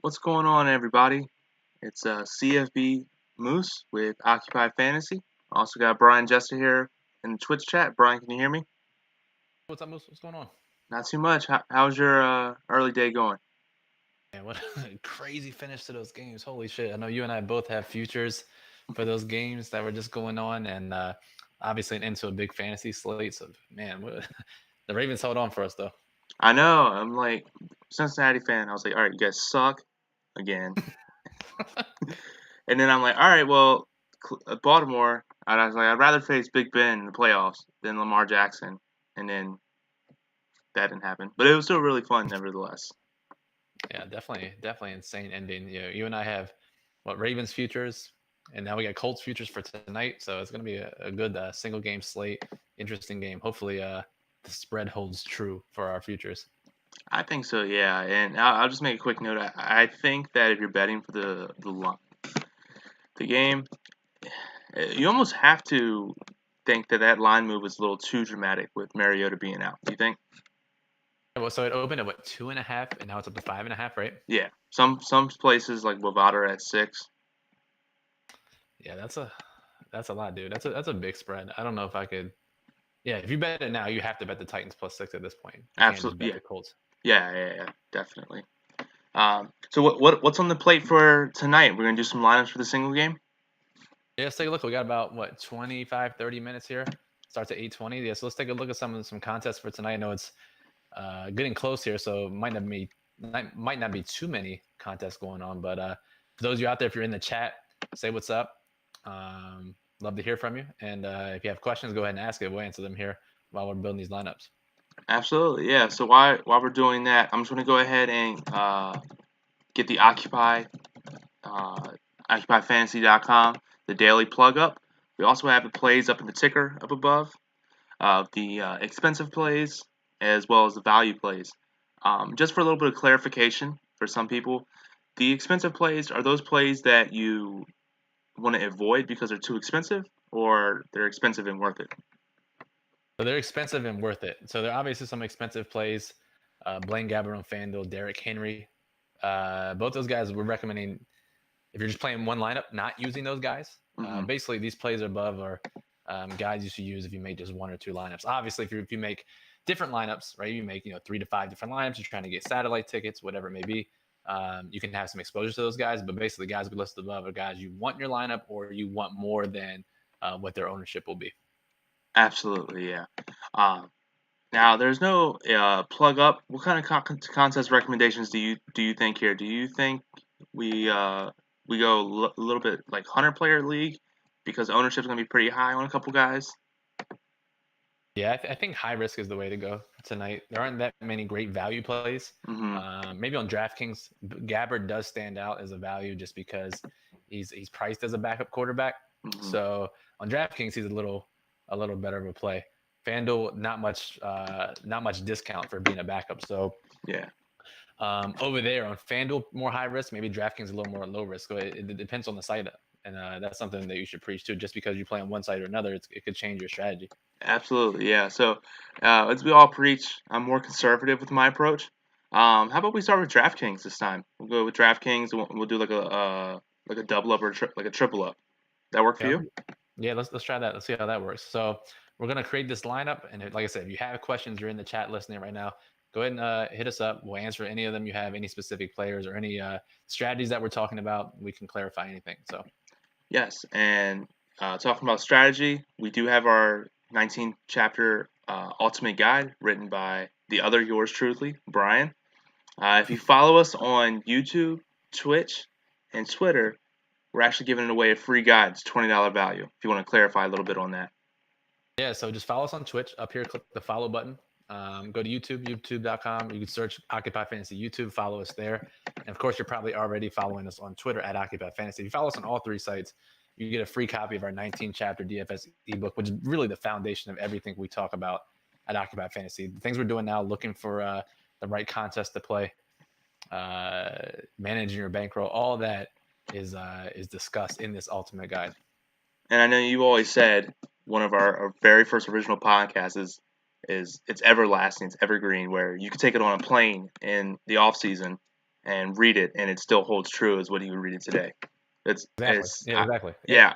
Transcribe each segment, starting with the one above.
What's going on, everybody? It's CFB Moose with Occupy Fantasy. Also got Brian Jester here in the Twitch chat. Brian, can you hear me? What's up, Moose? What's going on? Not too much. How's your early day going? Man, what a crazy finish to those games. Holy shit. I know you and I both have futures for those games that were just going on, and obviously into a big fantasy slate. So, man, the Ravens held on for us, though. I know. I'm like Cincinnati fan. I was like, all right, you guys suck again. And then I'm like, all right, well, Baltimore. I was like, I'd rather face Big Ben in the playoffs than Lamar Jackson. And then that didn't happen, but it was still really fun, nevertheless. Yeah, definitely insane ending. You and I have Ravens futures, and now we got Colts futures for tonight. So it's going to be a good single game slate, interesting game. Hopefully, the spread holds true for our futures. I think so, yeah. And I'll just make a quick note. I think that if you're betting for the game, you almost have to think that line move was a little too dramatic with Mariota being out. Do you think? Well, so it opened at 2.5, and now it's up to 5.5, right? Yeah. Some places like Bovada are at 6. Yeah, that's a lot, dude. That's a big spread. I don't know if I could. Yeah, if you bet it now, you have to bet the Titans +6 at this point. You can't just Absolutely. bet Yeah. the Colts. Yeah. Definitely. So what's on the plate for tonight? We're gonna do some lineups for the single game. Yeah, let's take a look. We got about 25, 30 minutes here. Starts at 8:20. Yeah, so let's take a look at some contests for tonight. I know it's getting close here, so might not be too many contests going on. But for those of you out there, if you're in the chat, say what's up. Love to hear from you. And if you have questions, go ahead and ask it. We'll answer them here while we're building these lineups. Absolutely. Yeah. So while we're doing that, I'm just gonna go ahead and get the occupyfantasy.com, the daily plug up. We also have the plays up in the ticker up above, the expensive plays as well as the value plays. Just for a little bit of clarification for some people, the expensive plays are those plays that you want to avoid because they're too expensive, or they're expensive and worth it. So they're expensive and worth it. So there are obviously some expensive plays. Blaine Gabbert on FanDuel, Derrick Henry. Both those guys we're recommending if you're just playing one lineup, not using those guys. Basically, these plays above are guys you should use if you make just one or two lineups. Obviously, if you make different lineups, right? You make 3 to 5 different lineups. You're trying to get satellite tickets, whatever it may be. You can have some exposure to those guys, but basically, the guys we listed above are guys you want in your lineup or you want more than what their ownership will be. Absolutely, yeah. Now, there's no plug up. What kind of contest recommendations do you think here? Do you think we go a little bit like 100-player league because ownership is going to be pretty high on a couple guys? Yeah, I think high risk is the way to go tonight. There aren't that many great value plays. Maybe on DraftKings, Gabbard does stand out as a value just because he's priced as a backup quarterback. So on DraftKings, he's a little better of a play. FanDuel, not much discount for being a backup. So yeah. Over there on FanDuel, more high risk. Maybe DraftKings a little more low risk. So it depends on the site, and that's something that you should preach to. Just because you play on one side or another, it could change your strategy. Absolutely, yeah. So, as we all preach, I'm more conservative with my approach. How about we start with DraftKings this time? We'll go with DraftKings. We'll do like a double up or like a triple up. That work for you? Yeah, let's try that. Let's see how that works. So we're gonna create this lineup, and like I said, if you have questions, you're in the chat listening right now. Go ahead and hit us up. We'll answer any of them you have, any specific players or any strategies that we're talking about. We can clarify anything. So Yes, and talking about strategy, we do have our 19th chapter ultimate guide written by the other yours truly, Brian. If you follow us on YouTube, Twitch, and Twitter, we're actually giving away a free guide. It's $20 value. If you want to clarify a little bit on that. yeah, so just follow us on Twitch. Up here, click the follow button. Go to YouTube, youtube.com. You can search Occupy Fantasy YouTube. Follow us there. And of course, you're probably already following us on Twitter at Occupy Fantasy. If you follow us on all three sites, you get a free copy of our 19-chapter DFS ebook, which is really the foundation of everything we talk about at Occupy Fantasy. The things we're doing now, looking for the right contest to play, managing your bankroll, all that is discussed in this ultimate guide. And I know you always said one of our very first original podcasts is it's everlasting, it's evergreen, where you could take it on a plane in the off season and read it, and it still holds true as what you would read it today. Exactly. Yeah.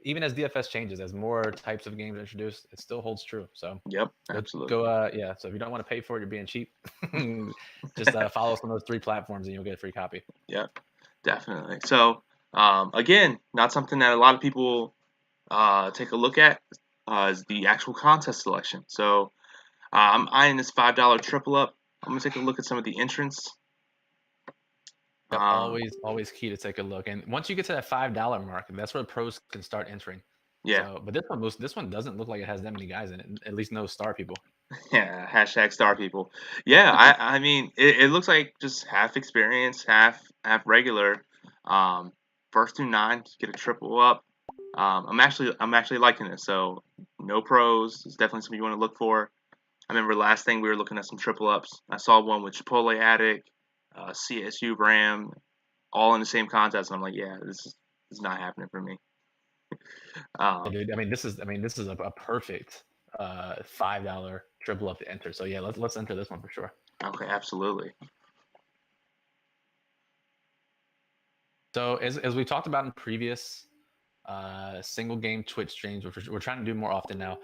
Even as DFS changes, as more types of games are introduced, it still holds true. So Yep, absolutely. So if you don't want to pay for it, you're being cheap. Just follow us on those 3 platforms, and you'll get a free copy. Yep, definitely. So again, not something that a lot of people take a look at is the actual contest selection. So I'm eyeing this $5 triple up. I'm gonna take a look at some of the entrants. Yep, always key to take a look. And once you get to that $5 mark, that's where pros can start entering. Yeah. So, but this one doesn't look like it has that many guys in it. At least no star people. Yeah. Hashtag star people. Yeah. I mean, it looks like just half experience, half regular. First through 9, get a triple up. I'm actually liking this. So no pros is definitely something you want to look for. I remember last thing we were looking at some triple ups. I saw one with Chipotle Addict, CSU Ram, all in the same contest. And I'm like, yeah, this is not happening for me. Yeah, dude, I mean, this is a perfect $5 triple up to enter. So yeah, let's enter this one for sure. Okay, absolutely. So as we talked about in previous single game Twitch streams, which we're trying to do more often now,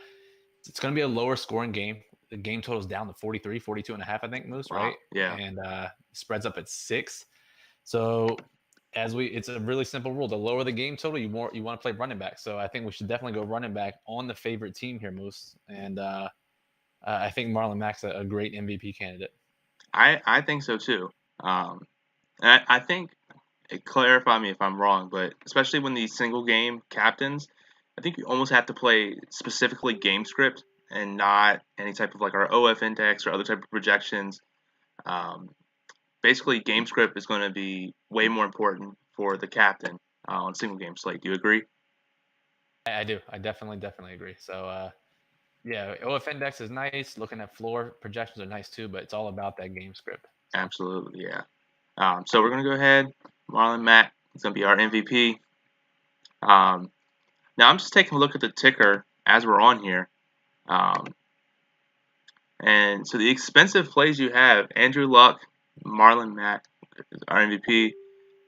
it's going to be a lower scoring game. The game total is down to 43, 42 and a half, I think, Moose, right? Yeah. And spreads up at 6. So it's a really simple rule. The lower the game total, you want to play running back. So I think we should definitely go running back on the favorite team here, Moose. And I think Marlon Mack's a great MVP candidate. I think so too. And I think, clarify me if I'm wrong, but especially when these single game captains, I think you almost have to play specifically game script and not any type of like our OF index or other type of projections. Basically, game script is going to be way more important for the captain on single game slate. Do you agree? I do. I definitely agree. So yeah, OF index is nice. Looking at floor projections are nice too, but it's all about that game script. So. Absolutely, yeah. So we're gonna go ahead. Marlon Mack is gonna be our MVP. Now I'm just taking a look at the ticker as we're on here. And so the expensive plays you have: Andrew Luck, Marlon Mack, our MVP,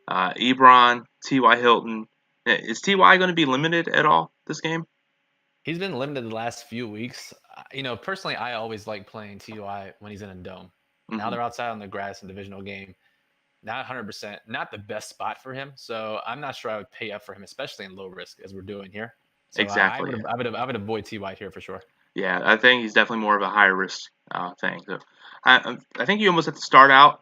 Ebron, T.Y. Hilton. Is T.Y. going to be limited at all this game? He's been limited the last few weeks. Personally, I always like playing T.Y. when he's in a dome. Mm-hmm. Now they're outside on the grass in divisional game. Not 100%, not the best spot for him. So I'm not sure I would pay up for him, especially in low risk as we're doing here. So exactly. I would avoid T.Y. here for sure. Yeah, I think he's definitely more of a high risk thing. So I think you almost have to start out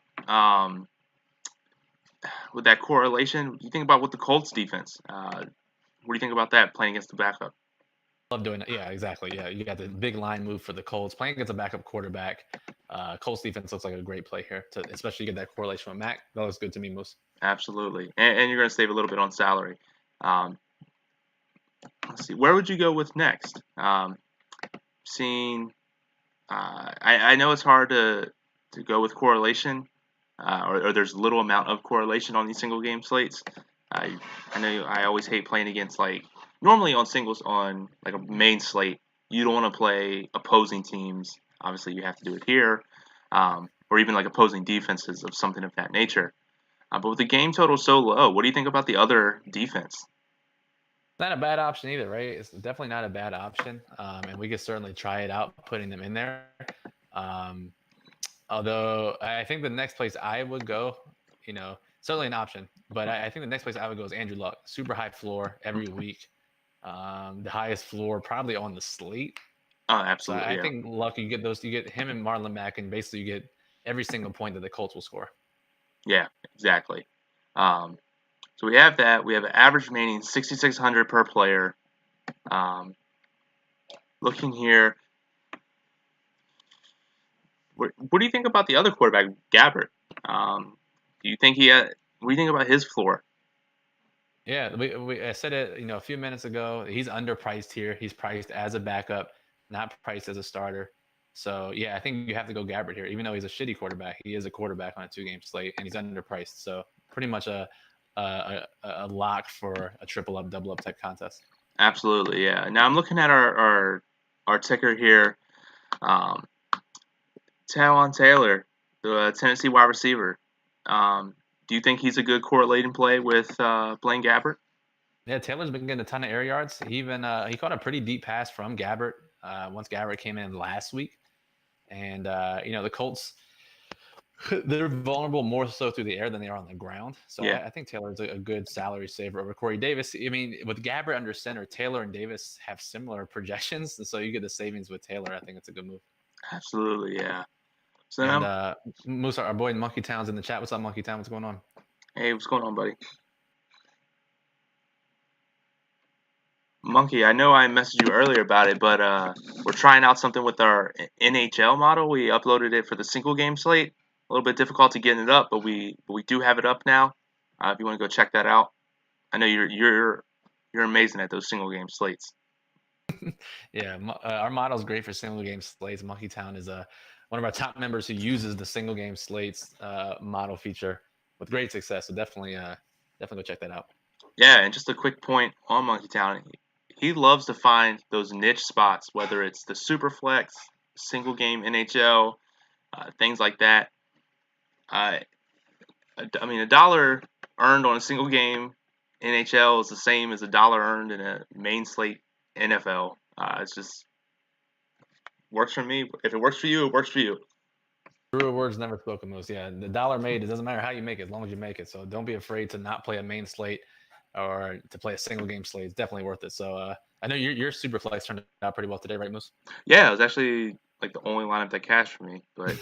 with that correlation. You think about what the Colts defense. What do you think about that playing against the backup? Love doing it. Yeah, exactly. Yeah, you got the big line move for the Colts playing against a backup quarterback. Colts defense looks like a great play here, especially get that correlation with Mac. That looks good to me, Moose. Absolutely, and you're going to save a little bit on salary. Let's see, where would you go with next? I know it's hard to go with correlation, or there's little amount of correlation on these single game slates. I know I always hate playing against normally on singles on like a main slate. You don't want to play opposing teams. Obviously, you have to do it here, or even like opposing defenses of something of that nature. But with the game total so low, what do you think about the other defense? Not a bad option either, right? It's definitely not a bad option, and we could certainly try it out, putting them in there. Although I think the next place I would go, certainly an option, but I think the next place I would go is Andrew Luck. Super high floor every week, the highest floor probably on the slate. Oh, absolutely. So I think Luck, you get him and Marlon Mack, and basically you get every single point that the Colts will score. Yeah, exactly. So we have that. We have an average remaining 6,600 per player. Looking here, what do you think about the other quarterback, Gabbert? Do you think what do you think about his floor? Yeah, I said it, a few minutes ago. He's underpriced here. He's priced as a backup, not priced as a starter. So yeah, I think you have to go Gabbert here. Even though he's a shitty quarterback, he is a quarterback on a 2-game slate, and he's underpriced. So pretty much a lock for a triple up, double up type contest. Absolutely, yeah. Now I'm looking at our ticker here. Um, Talon Taylor, the Tennessee wide receiver. Do you think he's a good correlating play with Blaine Gabbert? Yeah, Taylor's been getting a ton of air yards. He even he caught a pretty deep pass from Gabbert once Gabbert came in last week. And the Colts, they're vulnerable more so through the air than they are on the ground. So Yeah, I think Taylor's a good salary saver over Corey Davis. I mean, with Gabbert under center, Taylor and Davis have similar projections, and so you get the savings with Taylor. I think it's a good move. absolutely, yeah. So then And Moose, our boy Monkey Town's in the chat. What's up, Monkey Town? What's going on? hey, what's going on, buddy? Monkey, I know I messaged you earlier about it, but we're trying out something with our NHL model. We uploaded it for the single game slate. A little bit difficult to getting it up, but we do have it up now. If you want to go check that out, I know you're amazing at those single game slates. Yeah, our model is great for single game slates. Monkey Town is one of our top members who uses the single game slates model feature with great success. So definitely go check that out. Yeah, and just a quick point on Monkey Town. He loves to find those niche spots, whether it's the super flex, single game NHL, things like that. I mean, a dollar earned on a single game NHL is the same as a dollar earned in a main slate NFL. It's just works for me. If it works for you, it works for you. Truer words never spoken, Moose. Yeah, the dollar made, it doesn't matter how you make it, as long as you make it. So don't be afraid to not play a main slate or to play a single game slate. It's definitely worth it. So I know your super flex turned out pretty well today, right, Moose? Yeah, it was actually like the only lineup that cashed for me, but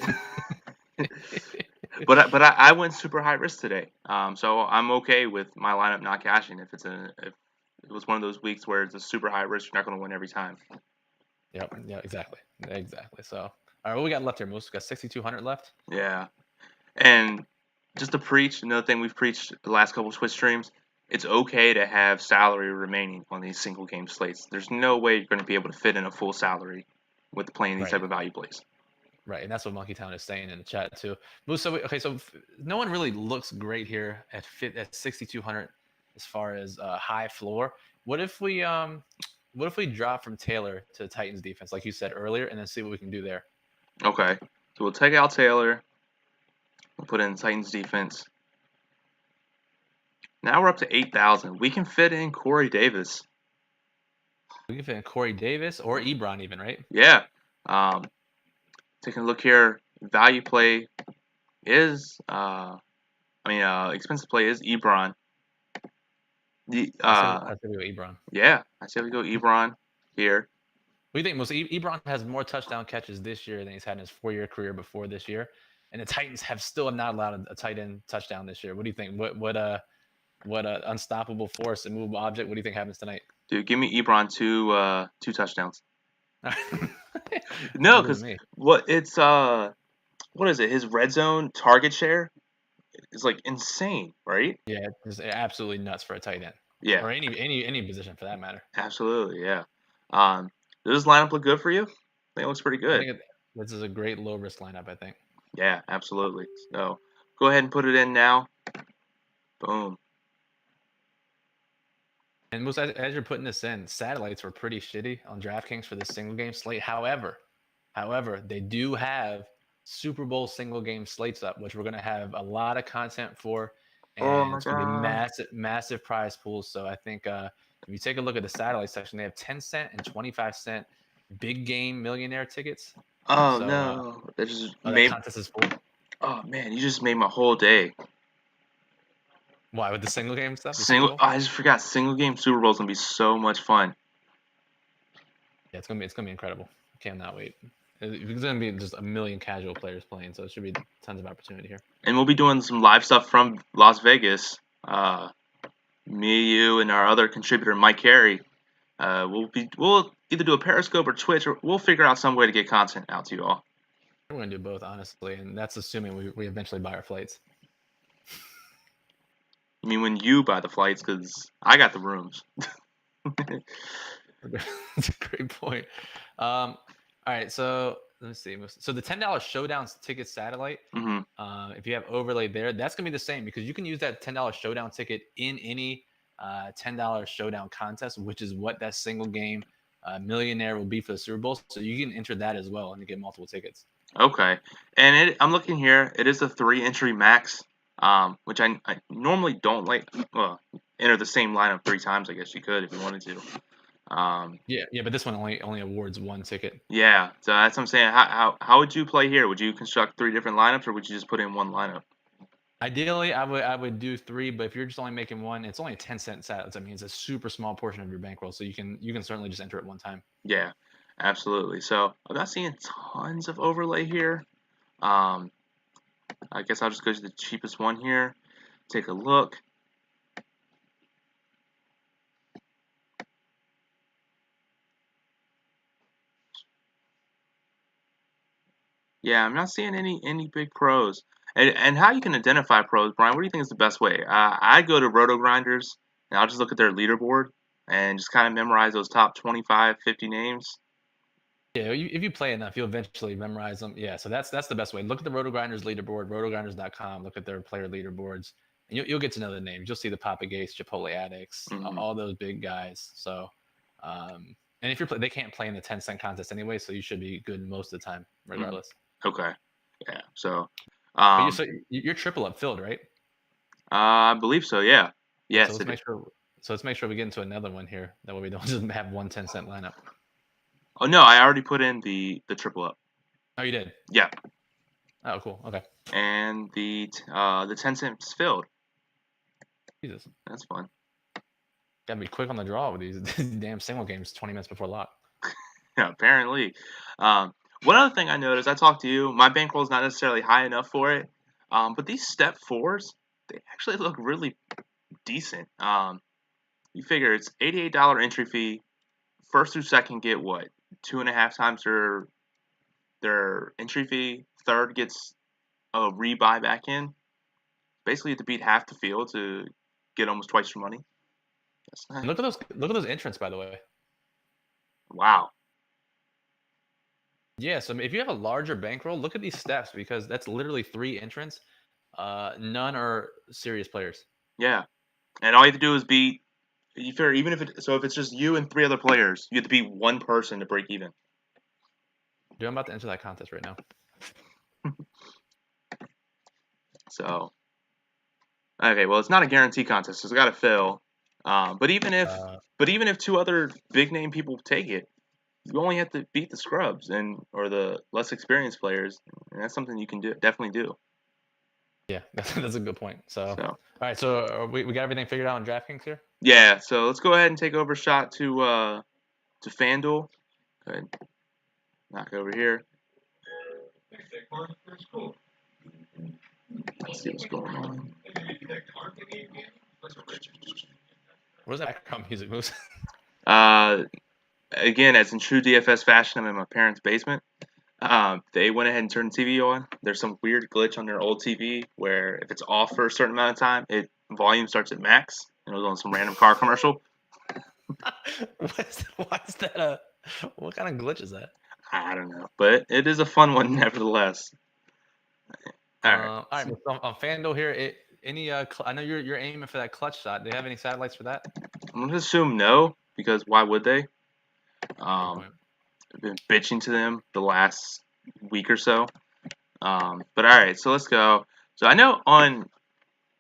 but I went super high risk today. So I'm okay with my lineup not cashing if it was one of those weeks where it's a super high risk, you're not going to win every time. Yep. Yeah. Exactly. So all right, what we got left here, Moose? We got 6,200 left. Yeah, and just to preach another thing we've preached the last couple of Twitch streams. It's okay to have salary remaining on these single game slates. There's no way you're going to be able to fit in a full salary with playing these type of value plays. Right, and that's what Monkey Town is saying in the chat too. Moose, so no one really looks great here at 6,200 as far as high floor. What if we drop from Taylor to Titans defense, like you said earlier, and then see what we can do there? Okay, so we'll take out Taylor. We'll put in Titans defense. Now we're up to 8,000. We can fit in Corey Davis. We can fit in Corey Davis or Ebron even, right? Yeah. Taking a look here, value play is, expensive play is Ebron. I say we go Ebron. Yeah, I say we go Ebron here. What do you think, Most Ebron has more touchdown catches this year than he's had in his 4-year career before this year, and the Titans have still not allowed a tight end touchdown this year. What do you think? What unstoppable force and movable object? What do you think happens tonight? Dude, give me Ebron two touchdowns. No, because what is it? His red zone target share is like insane, right? Yeah, it's absolutely nuts for a tight end. Yeah, or any position for that matter. Absolutely, yeah. Does this lineup look good for you? I think it looks pretty good. I think this is a great low risk lineup. I think. Yeah, absolutely. So go ahead and put it in now. Boom. And Moose, as you're putting this in, satellites were pretty shitty on DraftKings for this single game slate. However, they do have Super Bowl single game slates up, which we're going to have a lot of content for. And it's going to be massive prize pools. So I think if you take a look at the satellite section, they have 10-cent and 25-cent big game millionaire tickets. Oh, so, no. That just made... contest is full. Oh, man. You just made my whole day. Why, with the single game stuff? I just forgot. Single game Super Bowl is going to be so much fun. Yeah, it's gonna be incredible. I cannot wait. It's going to be just a million casual players playing, so it should be tons of opportunity here. And we'll be doing some live stuff from Las Vegas. Me, you, and our other contributor, Mike Carey. We'll either do a Periscope or Twitch, or we'll figure out some way to get content out to you all. We're going to do both, honestly, and that's assuming we eventually buy our flights. I mean, when you buy the flights, because I got the rooms. That's a great point. All right, so let me see. So the $10 Showdown ticket satellite, hmm if you have overlay there, that's gonna be the same because you can use that $10 Showdown ticket in any $10 Showdown contest, which is what that single game millionaire will be for the Super Bowl. So you can enter that as well and get multiple tickets. Okay, and I'm looking here. It is a 3 entry max, which I normally don't like. Well, enter the same lineup 3 times. I guess you could if you wanted to. Yeah, but this one only awards one ticket. Yeah, so that's what I'm saying. How would you play here? Would you construct 3 different lineups, or would you just put in one lineup? Ideally, I would do three, but if you're just only making one, it's only a 10-cent set. I mean, it's a super small portion of your bankroll, so you can certainly just enter it one time. Yeah, absolutely. So I'm not seeing tons of overlay here. Um, I guess I'll just go to the cheapest one here. Take a look. Yeah, I'm not seeing any big pros. And how you can identify pros, Brian? What do you think is the best way? I go to Roto Grinders and I'll just look at their leaderboard and just kind of memorize those top 25, 50 names. Yeah, if you play enough, you'll eventually memorize them. Yeah, so that's the best way. Look at the Roto Grinders leaderboard, rotogrinders.com. Look at their player leaderboards, and you'll get to know the names. You'll see the Papa Gates, Chipotle Addicts, hmm all those big guys. So, and if they can't play in the 10-cent contest anyway, so you should be good most of the time, hmm regardless. Okay. Yeah. So, But you um, so you're triple up filled, right? I believe so. Yeah. Yeah, so Yes. let's make sure. So let's make sure we get into another one here. That way we don't just have one 10-cent lineup. Oh no, I already put in the triple up. Oh, you did. Yeah. Oh, cool. Okay. And the 10 cents filled. Jesus, That's fun. gotta be quick on the draw with these damn single games. 20 minutes before lock. Yeah. Apparently. One other thing I noticed, I talked to you. My bankroll is not necessarily high enough for it. But these step fours, they actually look really decent. You figure it's $88 entry fee. First through second get what? 2.5 times their entry fee. Third gets a rebuy back in. Basically, you have to beat half the field to get almost twice your money. That's nice. And look at those entrants, by the way. Wow. Yeah, so if you have a larger bankroll, look at these steps because that's literally 3 entrants. None are serious players. Yeah. And all you have to do is beat. You figure even if if it's just you and 3 other players, you have to beat one person to break even. Dude, I'm about to enter that contest right now. So okay, well it's not a guarantee contest, so it's got to fail. But even if Uh, 2 other big name people take it, you only have to beat the scrubs or the less experienced players, and that's something you can definitely do. yeah, that's a good point. So, all So right, so we got everything figured out on DraftKings here. yeah, so let's go ahead and take over shot to FanDuel. Go ahead, knock it over here. Let's see what's going on. Where's that background music, Moose? Again, as in true DFS fashion, I'm in my parents' basement. They went ahead and turned the TV on. There's some weird glitch on their old TV where if it's off for a certain amount of time, volume starts at max, and it was on some random car commercial. Why is that what kind of glitch is that? I don't know, but it is a fun one nevertheless. All right. All right, so on FanDuel here, I know you're aiming for that clutch shot. Do they have any satellites for that? I'm gonna assume no, because why would they? Good Um, point. I've been bitching to them the last week or so. But all right, so let's go. So I know on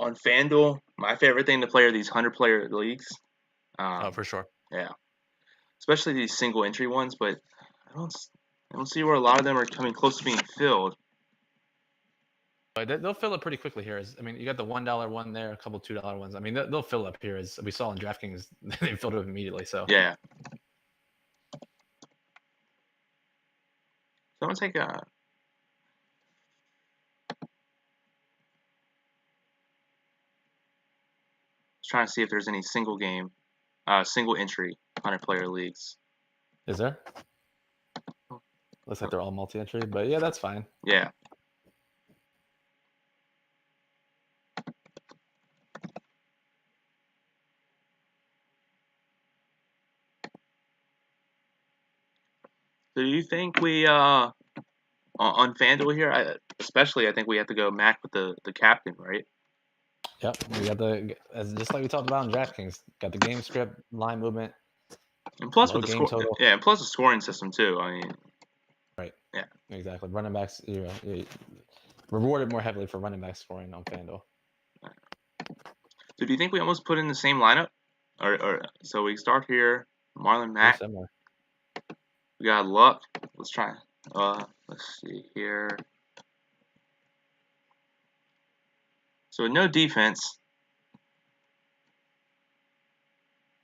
FanDuel, my favorite thing to play are these 100-player leagues. Oh, for sure. Yeah, especially these single entry ones. But I don't see where a lot of them are coming close to being filled. But they'll fill up pretty quickly here. I mean, you got the $1 one there, a couple $2 ones. I mean, they'll fill up here as we saw in DraftKings. They filled up immediately. So Yeah. So I'm gonna take a. Trying to see if there's any single game, single entry 100-player leagues. is there? Looks like they're all multi-entry, but yeah, that's fine. Yeah. So do you think we on FanDuel here, especially I think we have to go Mac with the captain, right? Yep, we got just like we talked about in DraftKings, got the game script, line movement, And plus low with the game score, total. yeah, and plus the scoring system too. I mean, Right. yeah. Exactly. Running backs, you're rewarded more heavily for running back scoring on FanDuel. So do you think we almost put in the same lineup, or so we start here, Marlon Very Mack. similar. We got Luck. Let's try. Let's see here. So with no defense.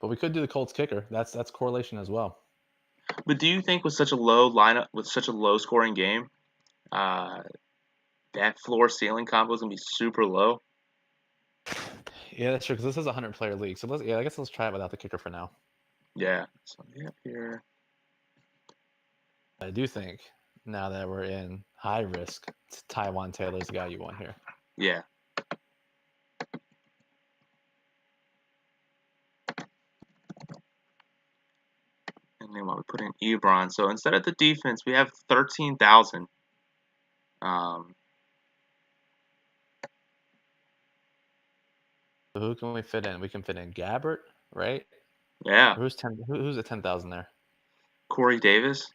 But we could do the Colts kicker. That's correlation as well. But do you think with such a low lineup, with such a low scoring game, that floor ceiling combo is gonna be super low? Yeah, that's true. Because this is a 100-player league. So I guess let's try it without the kicker for now. Yeah. So here. I do think now that we're in high risk, Taiwan Taylor's the guy you want here. Yeah. And then while we put in Ebron, so instead of the defense, we have 13,000. So who can we fit in? We can fit in Gabbert, right? Yeah. Who's at 10,000 there? Corey Davis.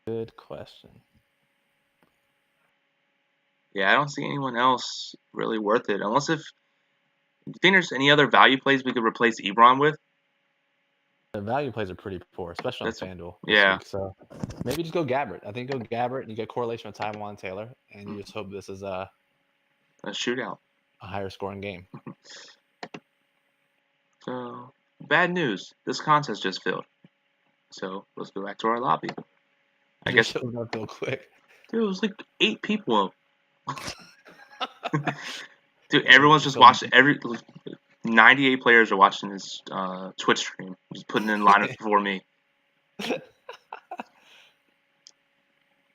Good question. Yeah, I don't see anyone else really worth it, unless if. Do you think there's any other value plays we could replace Ebron with? The value plays are pretty poor, especially on That's FanDuel this yeah. week. So maybe just go Gabbert. I think go Gabbert and you get correlation with Taiwan Taylor, and you just hope this is a shootout. A higher scoring game. So bad news. This contest just filled. So let's go back to our lobby. I guess it was real quick. Dude, it was like 8 people. Dude, everyone's just watching. 98 players are watching this Twitch stream. Just putting in lineups before me.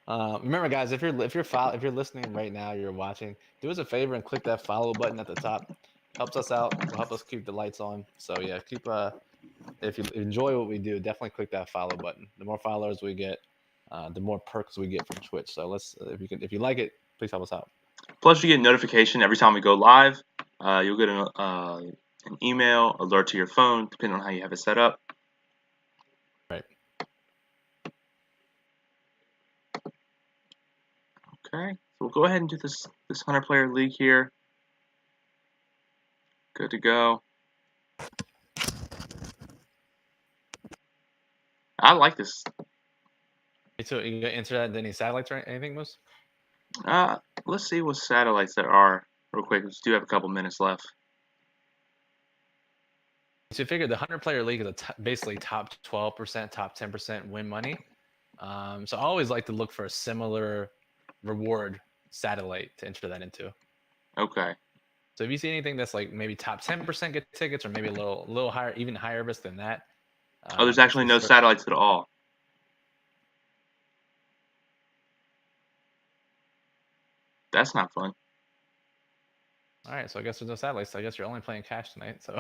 Remember, guys, if you're listening right now, you're watching, do us a favor and click that follow button at the top. Helps us out. Will help us keep the lights on. So yeah, keep if you enjoy what we do, definitely click that follow button. The more followers we get, the more perks we get from Twitch. So if you like it, please help us out. Plus, you get a notification every time we go live. You'll get an email alert to your phone, depending on how you have it set up. Right. Okay, so we'll go ahead and do this 100-player league here. Good to go. I like this. So you gonna answer that? Any satellites or anything, Moose? Let's see what satellites there are real quick. We do have a couple minutes left. So you figure the 100-player league is basically top 12%, top 10% win money. So I always like to look for a similar reward satellite to enter that into. Okay. So if you see anything that's like maybe top 10% get tickets, or maybe a little higher, even higher risk than that. There's actually no satellites at all. That's not fun. All right, so I guess there's no satellites. So I guess you're only playing cash tonight. So.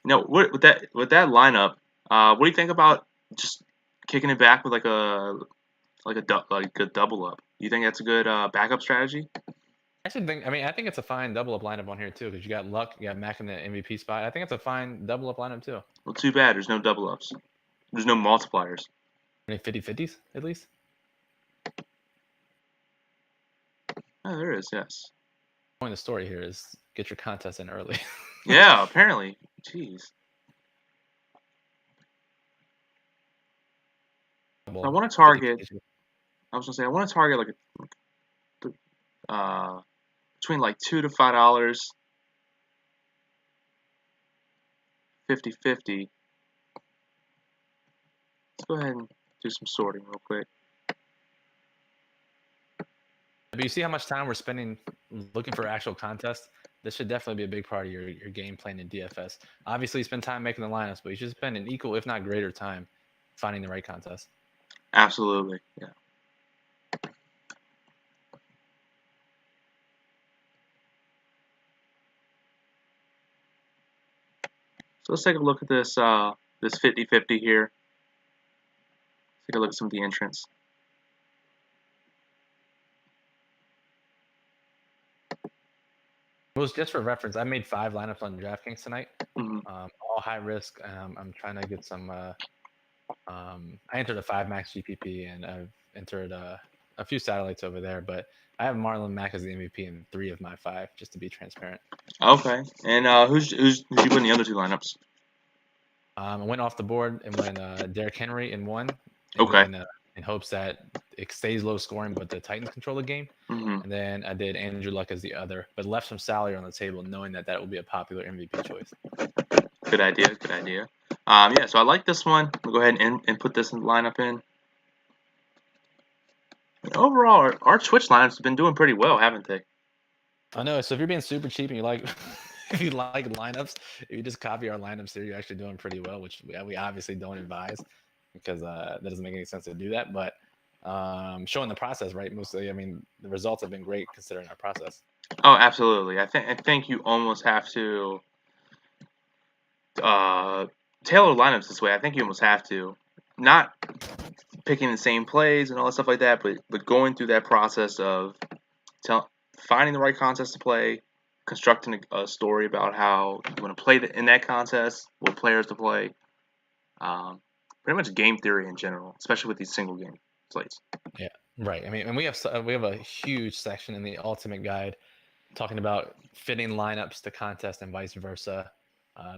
No, with that lineup, what do you think about just kicking it back with like a double up? You think that's a good backup strategy? I think it's a fine double up lineup on here too, because you got Luck, you got Mac in the MVP spot. I think it's a fine double up lineup too. Well, too bad there's no double ups. There's no multipliers. Any 50-50s at least? Oh, there is, yes. The point of the story here is get your contest in early. Yeah, apparently. Jeez. So I want to target. I was gonna say I want to target like between like $2 to $5, 50-50. Let's go ahead and do some sorting real quick. But you see how much time we're spending looking for actual contests? This should definitely be a big part of your game plan in DFS. Obviously, you spend time making the lineups, but you should spend an equal, if not greater, time finding the right contest. Absolutely, yeah. So let's take a look at this this 50-50 here. Take a look at some of the entrants. Well, just for reference, I made 5 lineups on DraftKings tonight, Mm-hmm. all high risk. I'm trying to get some. I entered a 5 max GPP, and I've entered a few satellites over there. But I have Marlon Mack as the MVP in 3 of my 5, just to be transparent. Okay. And who's you put in the other 2 lineups? I went off the board and went Derrick Henry in 1, Okay. in hopes that it stays low scoring, but the Titans control the game. Mm-hmm. And then I did Andrew Luck as the other, but left some salary on the table, knowing that will be a popular MVP choice. Good idea. Good idea. Yeah. So I like this one. We'll go ahead and put this lineup in. And overall, our Twitch lineups have been doing pretty well, haven't they? I know. So if you're being super cheap and you like, if you like lineups, if you just copy our lineups here, you're actually doing pretty well, which we obviously don't advise, because that doesn't make any sense to do that. But showing the process, right? Mostly, I mean, the results have been great considering our process. Oh, absolutely. I think you almost have to tailor lineups this way. I think you almost have to, not picking the same plays and all that stuff like that, but going through that process of finding the right contest to play, constructing a story about how you want to play in that contest, what players to play. Pretty much game theory in general, especially with these single game plays. Yeah, right. I mean, and we have a huge section in the Ultimate Guide talking about fitting lineups to contest and vice versa,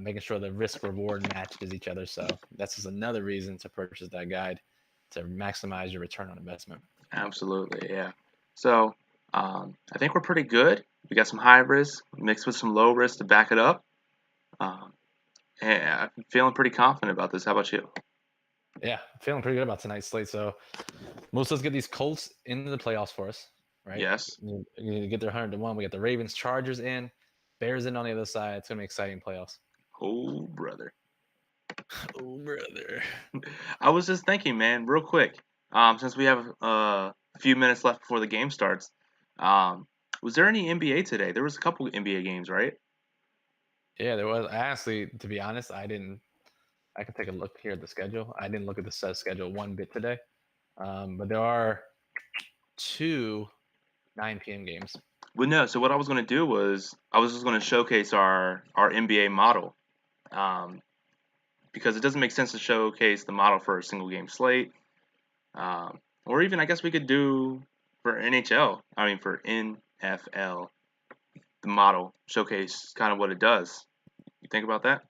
making sure the risk reward matches each other. So that's just another reason to purchase that guide, to maximize your return on investment. Absolutely, yeah. So I think we're pretty good. We got some high risk mixed with some low risk to back it up. Um, and I'm feeling pretty confident about this. How about you? Yeah, feeling pretty good about tonight's slate. So let's get these Colts into the playoffs for us, right? Yes. You get their 100-1. We got the Ravens, Chargers in, Bears in on the other side. It's gonna be exciting playoffs. Oh, brother. Oh, brother. I was just thinking, man, real quick. Since we have a few minutes left before the game starts, was there any NBA today? There was a couple NBA games, right? Yeah, there was. Honestly, to be honest, I didn't. I can take a look here at the schedule. I didn't look at the set schedule one bit today, but there are 2 9 p.m. games. Well, no. So what I was going to do was I was just going to showcase our NBA model, um, because it doesn't make sense to showcase the model for a single game slate, or even I guess we could do for NHL. I mean for NFL, the model showcase kind of what it does. You think about that?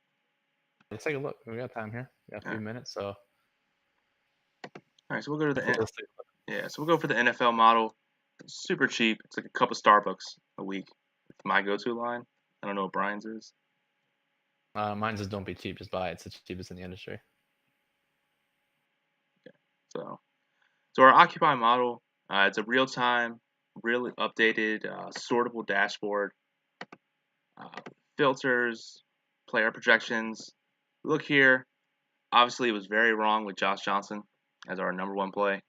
Let's take a look. We got time here. We got a Yeah. few minutes, so All right. So we'll go to the let's take a look. yeah. So we'll go for the NFL model. It's super cheap. It's like a cup of Starbucks a week. It's my go-to line. I don't know what Brian's is. Mine says don't be cheap, just buy it. It's the cheapest in the industry. So our Occupy model, it's a real-time, really updated, sortable dashboard, uh, filters, player projections. Look here. Obviously, it was very wrong with Josh Johnson as our number 1 play.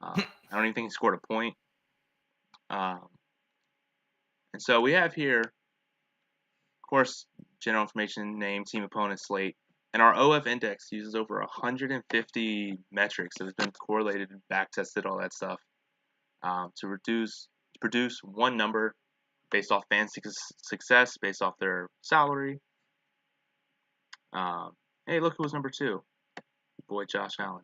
I don't even think he scored a point. Um, and so we have here, of course, general information, name, team opponent, slate. And our OF index uses over 150 metrics that has been correlated, back tested, all that stuff, to produce one number based off fan success, based off their salary. Hey, look who was number 2. Your boy Josh Allen.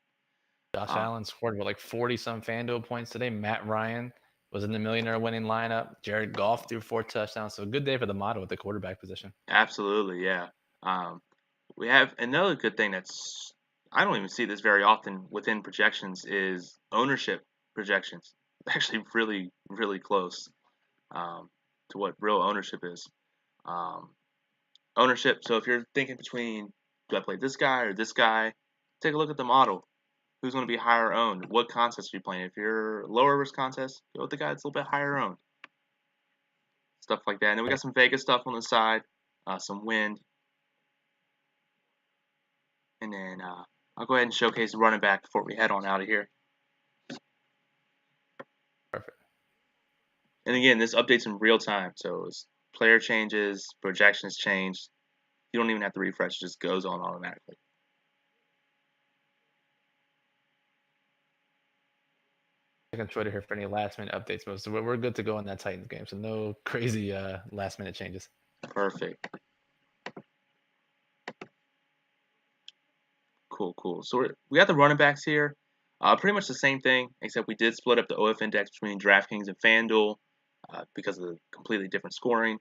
Josh Allen scored like 40-some FanDuel points today. Matt Ryan was in the millionaire winning lineup. Jared Goff threw 4 touchdowns. So a good day for the model with the quarterback position. Absolutely, yeah. We have another good thing that's I don't even see this very often within projections is ownership projections. Actually, really, really close to what real ownership is. Um, ownership. So if you're thinking between do I play this guy or this guy, take a look at the model. Who's going to be higher owned? What contest are you playing? If you're lower risk contest, go with the guy that's a little bit higher owned. Stuff like that. And then we got some Vegas stuff on the side, some wind. And then I'll go ahead and showcase the running back before we head on out of here. Perfect. And again, this updates in real time. So as player changes, projections change. You don't even have to refresh; it just goes on automatically. On Twitter here for any last minute updates, but so we're good to go on that Titans game. So no crazy last minute changes. Perfect. Cool. So we got the running backs here. Pretty much the same thing, except we did split up the OF index between DraftKings and FanDuel because of the completely different scoring.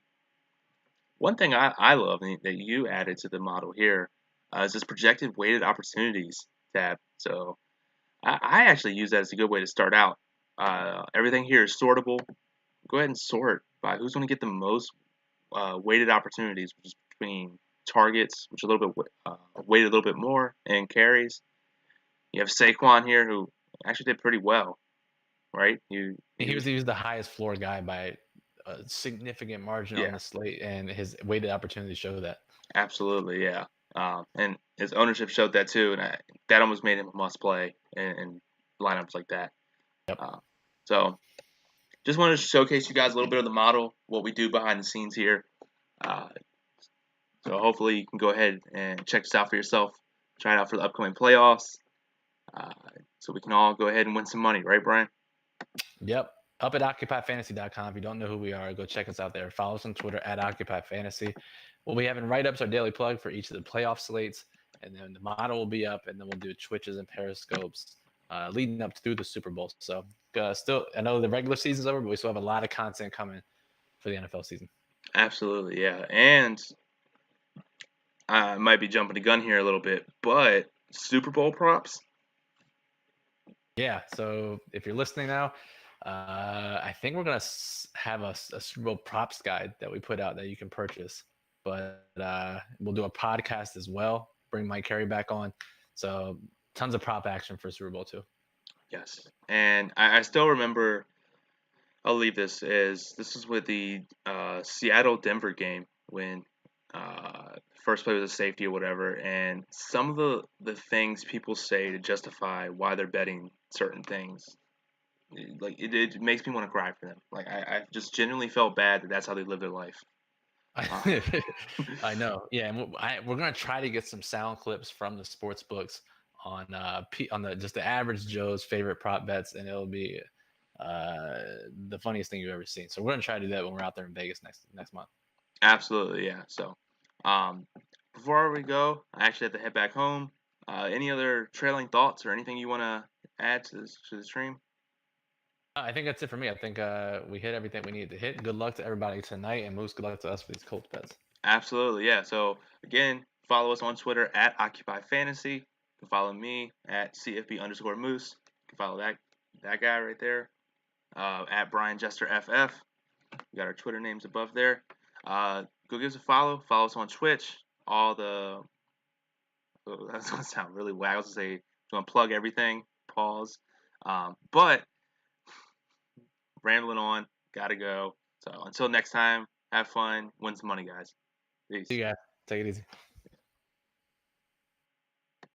One thing I love that you added to the model here is this projected weighted opportunities tab. So I actually use that as a good way to start out. Everything here is sortable. Go ahead and sort by who's going to get the most weighted opportunities, which is between targets, which are a little bit weighted a little bit more, and carries. You have Saquon here, who actually did pretty well, right? He was the highest floor guy by a significant margin on Yeah, the slate, and his weighted opportunities show that. absolutely, yeah. And his ownership showed that too, and that almost made him a must play in lineups like that. Yep. So just wanted to showcase you guys a little bit of the model, what we do behind the scenes here. Uh, so hopefully you can go ahead and check this out for yourself. Try it out for the upcoming playoffs. Uh, so we can all go ahead and win some money, right, Brian? Yep. Up at occupyfantasy.com. If you don't know who we are, go check us out there. Follow us on Twitter at occupyfantasy. We'll be having write-ups, our daily plug for each of the playoff slates, and then the model will be up, and then we'll do Twitches and Periscopes leading up through the Super Bowl. So still, I know the regular season's over, but we still have a lot of content coming for the NFL season. Absolutely, yeah. And I might be jumping the gun here a little bit, but Super Bowl props. Yeah. So if you're listening now, I think we're gonna have a Super Bowl props guide that we put out that you can purchase. But we'll do a podcast as well. Bring Mike Carey back on. So tons of prop action for Super Bowl too. Yes, and I still remember. I'll leave this as this is with the Seattle Denver game when first play was a safety or whatever, and some of the things people say to justify why they're betting certain things, like it makes me want to cry for them. Like I just genuinely felt bad that that's how they live their life. I know. Yeah, and we're gonna try to get some sound clips from the sports books on the just the average Joe's favorite prop bets, and it'll be the funniest thing you've ever seen. So we're gonna try to do that when we're out there in Vegas next month. Absolutely, yeah. So, um, before we go, I actually have to head back home. Any other trailing thoughts or anything you want to add to the stream? I think that's it for me. I think we hit everything we needed to hit. Good luck to everybody tonight, and Moose, good luck to us for these Colts bets. Absolutely, yeah. So again, follow us on Twitter at Occupy Fantasy. You can follow me at CFB_Moose. You can follow that guy right there at Brian Jester FF. We got our Twitter names above there. Go give us a follow. Follow us on Twitch. All the that's gonna sound really whack. I was gonna say gonna plug everything. Pause. But rambling on. Gotta go. So until next time, have fun. Win some money, guys. Peace. See you guys. Take it easy.